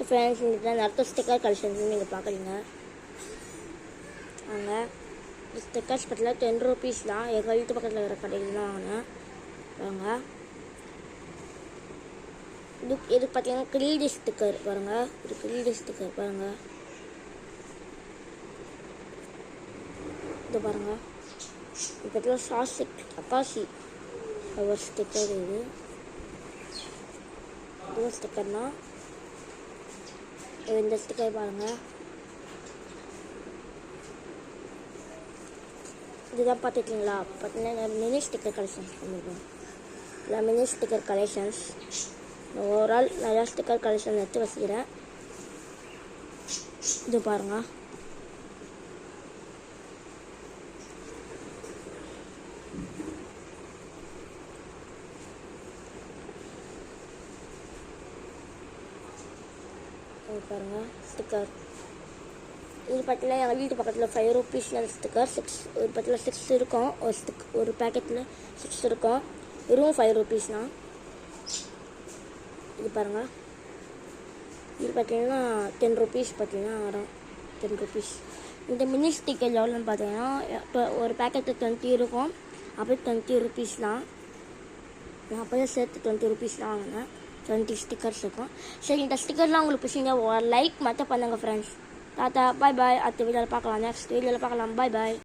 Friends இந்த அடுத்த sticker collections நீங்கள் பார்க்குறீங்க. நாங்கள் ஸ்டிக்கர்ஸ் பக்கத்தில் 10 rupees தான். எங்கள் வீட்டு பக்கத்தில் இருக்கிற கடையில் தான் வாங்கினேன். பாருங்க, இது பார்த்தீங்கன்னா 3D ஸ்டிக்கர். பாருங்கள், இது 3D ஸ்டிக்கர். பாருங்கள், இது பாருங்கள். இது பார்த்தீங்கன்னா சாஸ்டிக் அக்காசி ஒரு ஸ்டிக்கர். இது ஸ்டிக்கர்னா இந்த ஸ்டிக்கர் பாருங்கள். இதுதான் பார்த்துக்கிங்களா? பார்த்தீங்கன்னா மினி ஸ்டிக்கர் கலெக்ஷன்ஸ் பண்ணியிருக்கோம். இல்லை மினி ஸ்டிக்கர் கலெக்ஷன்ஸ் ஓவரால் நிறையா ஸ்டிக்கர் கலெக்ஷன் எடுத்து வச்சுக்கிறேன். இது பாருங்கள், பாருங்கள் ஸ்டிக்கர். இது பார்த்தீங்கன்னா எங்கள் வீட்டு பக்கத்தில் 5 rupees ஸ்டிக்கர் 6 ஒரு பக்கத்தில் 6 இருக்கும். ஒரு பேக்கெட்டில் 6 இருக்கும். வெறும் 5 rupees தான். இது பாருங்கள், இது பார்த்தீங்கன்னா 10 rupees பார்த்தீங்கன்னா வரும். 10 rupees. இந்த மினி ஸ்டிக்கர் எவ்வளோன்னு பார்த்தீங்கன்னா ஒரு பேக்கெட்டு 20 இருக்கும். அப்படியே 20 rupees தான். நான் அப்போயே சேர்த்து 20 rupees தான் வாங்கினேன். 20 ஸ்டிக்கர்ஸ் இருக்கும். சரி, இந்த ஸ்டிக்கர்லாம் உங்களுக்கு பிடிச்சிங்க ஒரு லைக் மட்டும் பண்ணுங்கள் ஃப்ரெண்ட்ஸ். டாட்டா, பாய் பாய். அடுத்த வீடியோவில் பார்க்கலாம். நெக்ஸ்ட் வீடியோவில் பார்க்கலாம். பாய் பாய்.